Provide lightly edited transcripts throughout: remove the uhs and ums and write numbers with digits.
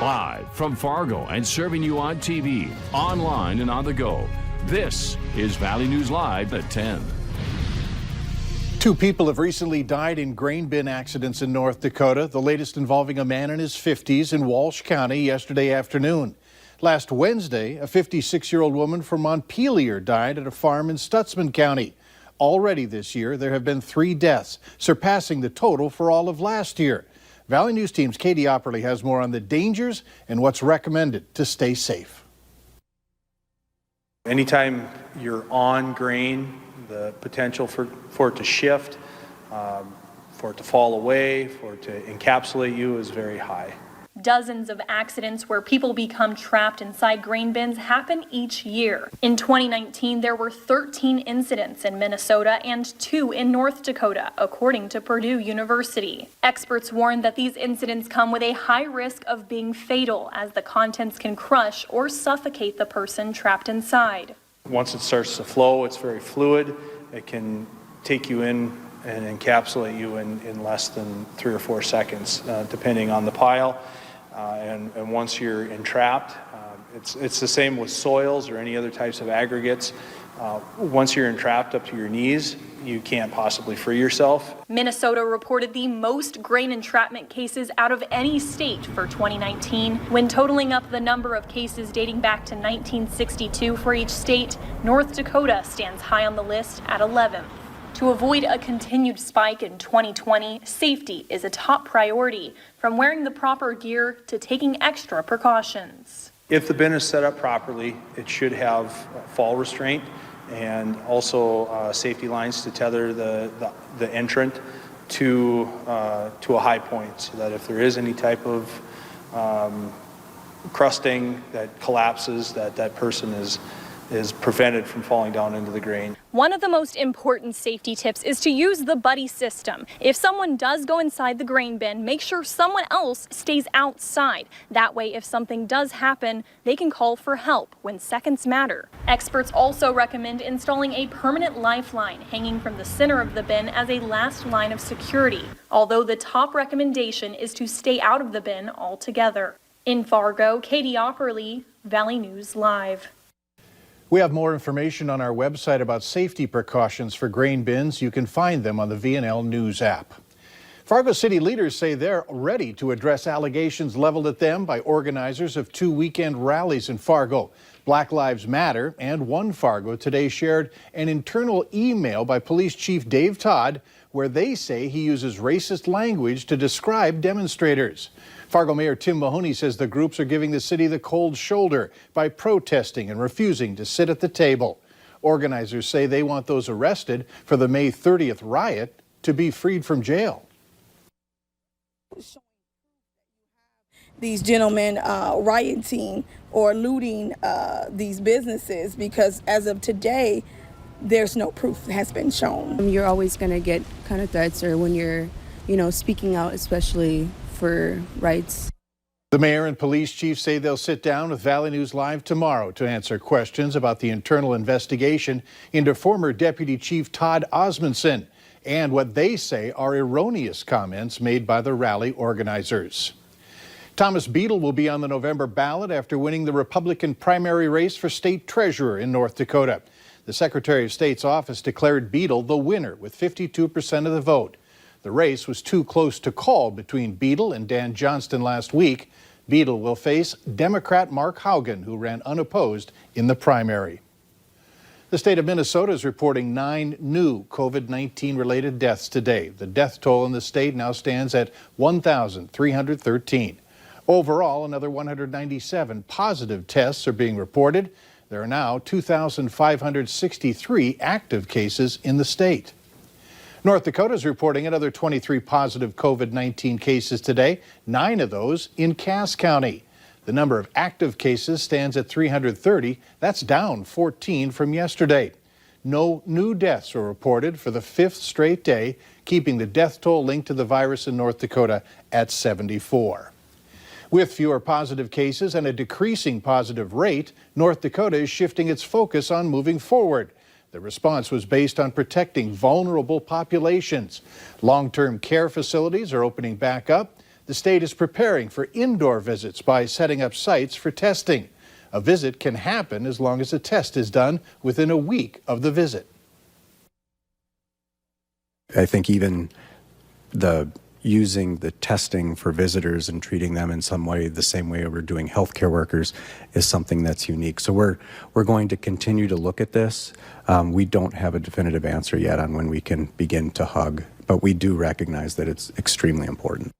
Live from Fargo and serving you on TV, online, and on the go. This is Valley News Live at 10. 2 people have recently died in grain bin accidents in North Dakota, the latest involving a man in his 50s in Walsh County yesterday afternoon. Last Wednesday, a 56-year-old woman from Montpelier died at a farm in Stutzman County. Already this year, there have been 3 deaths, surpassing the total for all of last year. Valley News Team's Katie Opperly has more on the dangers and what's recommended to stay safe. Anytime you're on grain, the potential for it to shift, for it to fall away, for it to encapsulate you is very high. Dozens of accidents where people become trapped inside grain bins happen each year. In 2019, there were 13 incidents in Minnesota and 2 in North Dakota, according to Purdue University. Experts warn that these incidents come with a high risk of being fatal, as the contents can crush or suffocate the person trapped inside. Once it starts to flow, it's very fluid. It can take you in and encapsulate you in less than 3 or 4 seconds, depending on the pile. And once you're entrapped, it's the same with soils or any other types of aggregates. Once you're entrapped up to your knees, you can't possibly free yourself. Minnesota reported the most grain entrapment cases out of any state for 2019. When totaling up the number of cases dating back to 1962 for each state, North Dakota stands high on the list at 11th. To avoid a continued spike in 2020, safety is a top priority, from wearing the proper gear to taking extra precautions. If the bin is set up properly, it should have fall restraint and also safety lines to tether the entrant to a high point, so that if there is any type of crusting that collapses, that person is prevented from falling down into the grain. One of the most important safety tips is to use the buddy system. If someone does go inside the grain bin, make sure someone else stays outside. That way, if something does happen, they can call for help when seconds matter. Experts also recommend installing a permanent lifeline hanging from the center of the bin as a last line of security, although the top recommendation is to stay out of the bin altogether. In Fargo, Katie Opperly, Valley News Live. We have more information on our website about safety precautions for grain bins. You can find them on the VNL News app. Fargo City leaders say they're ready to address allegations leveled at them by organizers of 2 weekend rallies in Fargo. Black Lives Matter and One Fargo today shared an internal email by Police Chief Dave Todd where they say he uses racist language to describe demonstrators. Fargo Mayor Tim Mahoney says the groups are giving the city the cold shoulder by protesting and refusing to sit at the table. Organizers say they want those arrested for the May 30th riot to be freed from jail. These gentlemen rioting or looting these businesses, because as of today, there's no proof that has been shown. You're always going to get kind of threats, or when you're, speaking out, especially for rights. The mayor and police chief say they'll sit down with Valley News Live tomorrow to answer questions about the internal investigation into former Deputy Chief Todd Osmondson and what they say are erroneous comments made by the rally organizers. Thomas Beadle will be on the November ballot after winning the Republican primary race for state treasurer in North Dakota. The Secretary of State's office declared Beadle the winner with 52% of the vote. The race was too close to call between Beadle and Dan Johnston last week. Beadle will face Democrat Mark Haugen, who ran unopposed in the primary. The state of Minnesota is reporting 9 new COVID-19 related deaths today. The death toll in the state now stands at 1,313. Overall, another 197 positive tests are being reported. There are now 2,563 active cases in the state. North Dakota is reporting another 23 positive COVID-19 cases today, 9 of those in Cass County. The number of active cases stands at 330. That's down 14 from yesterday. No new deaths were reported for the 5th straight day, keeping the death toll linked to the virus in North Dakota at 74. With fewer positive cases and a decreasing positive rate, North Dakota is shifting its focus on moving forward. The response was based on protecting vulnerable populations. Long-term care facilities are opening back up. The state is preparing for indoor visits by setting up sites for testing. A visit can happen as long as a test is done within a week of the visit. I think even using the testing for visitors and treating them in some way the same way we're doing healthcare workers is something that's unique. So we're going to continue to look at this. We don't have a definitive answer yet on when we can begin to hug, but we do recognize that it's extremely important.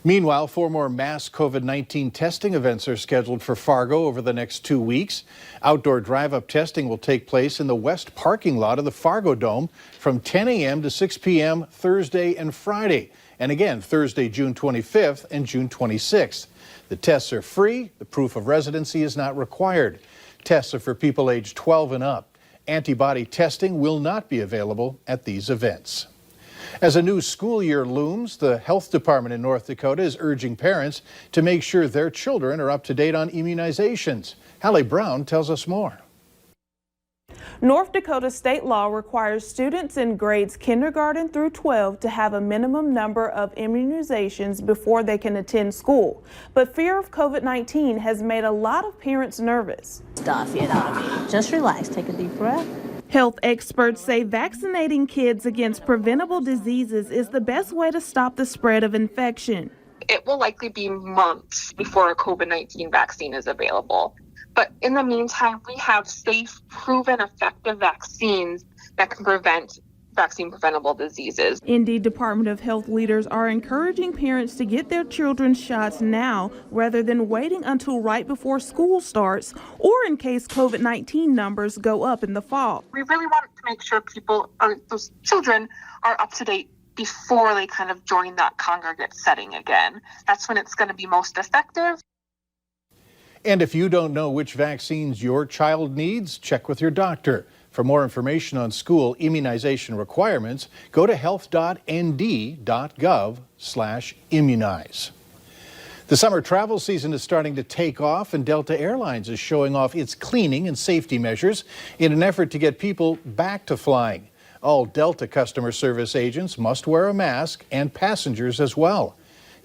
Meanwhile, 4 more mass COVID-19 testing events are scheduled for Fargo over the next 2 weeks. Outdoor drive-up testing will take place in the west parking lot of the Fargo Dome from 10 a.m. to 6 p.m. Thursday and Friday, and again Thursday, June 25th and June 26th. The tests are free. The proof of residency is not required. Tests are for people aged 12 and up. Antibody testing will not be available at these events. As a new school year looms, the health department in North Dakota is urging parents to make sure their children are up to date on immunizations. Hallie Brown tells us more. North Dakota state law requires students in grades kindergarten through 12 to have a minimum number of immunizations before they can attend school. But fear of COVID-19 has made a lot of parents nervous. Just relax, take a deep breath. Health experts say vaccinating kids against preventable diseases is the best way to stop the spread of infection. It will likely be months before a COVID-19 vaccine is available. But in the meantime, we have safe, proven, effective vaccines that can prevent vaccine-preventable diseases. Indeed, Department of Health leaders are encouraging parents to get their children's shots now rather than waiting until right before school starts or in case COVID-19 numbers go up in the fall. We really want to make sure those children are up to date before they kind of join that congregate setting again. That's when it's going to be most effective. And if you don't know which vaccines your child needs, check with your doctor. For more information on school immunization requirements, go to health.nd.gov/immunize. The summer travel season is starting to take off, and Delta Airlines is showing off its cleaning and safety measures in an effort to get people back to flying. All Delta customer service agents must wear a mask, and passengers as well.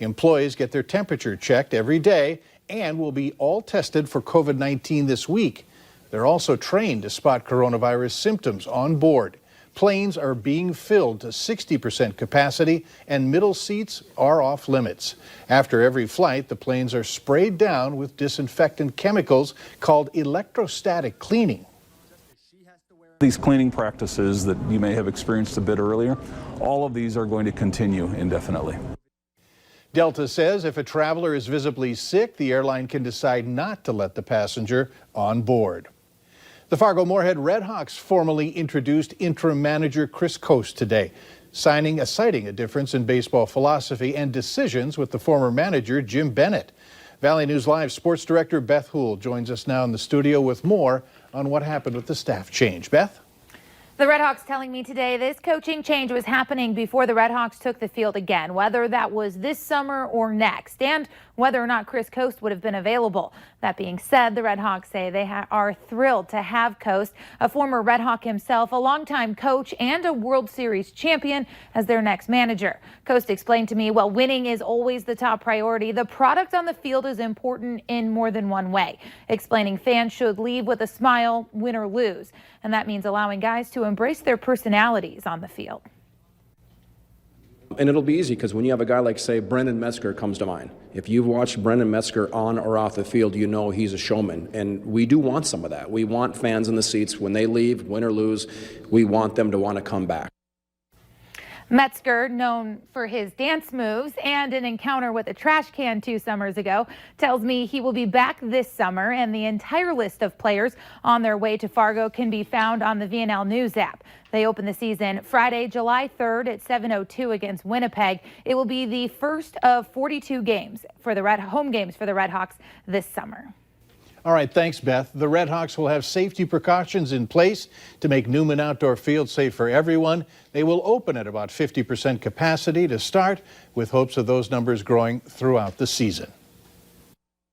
Employees get their temperature checked every day and will be all tested for COVID-19 this week. They're also trained to spot coronavirus symptoms on board. Planes are being filled to 60% capacity, and middle seats are off limits. After every flight, the planes are sprayed down with disinfectant chemicals called electrostatic cleaning. These cleaning practices that you may have experienced a bit earlier, all of these are going to continue indefinitely. Delta says if a traveler is visibly sick, the airline can decide not to let the passenger on board. The Fargo-Moorhead Redhawks formally introduced interim manager Chris Coast today, citing a difference in baseball philosophy and decisions with the former manager Jim Bennett. Valley News Live sports director Beth Houle joins us now in the studio with more on what happened with the staff change. Beth? The Redhawks telling me today this coaching change was happening before the Redhawks took the field again, whether that was this summer or next, and whether or not Chris Coast would have been available. That being said, the Redhawks say they are thrilled to have Coast, a former Redhawk himself, a longtime coach and a World Series champion, as their next manager. Coast explained to me, while winning is always the top priority, the product on the field is important in more than one way, explaining fans should leave with a smile, win or lose. And that means allowing guys to embrace their personalities on the field. And it'll be easy because when you have a guy like, say, Brendan Metzger comes to mind. If you've watched Brendan Metzger on or off the field, you know he's a showman. And we do want some of that. We want fans in the seats when they leave, win or lose. We want them to want to come back. Metzger, known for his dance moves and an encounter with a trash can 2 summers ago, tells me he will be back this summer, and the entire list of players on their way to Fargo can be found on the VNL News app. They open the season Friday, July 3rd at 7:02 against Winnipeg. It will be the first of 42 games for the home games for the Redhawks this summer. All right, thanks, Beth. The Redhawks will have safety precautions in place to make Newman Outdoor Field safe for everyone. They will open at about 50% capacity to start, with hopes of those numbers growing throughout the season.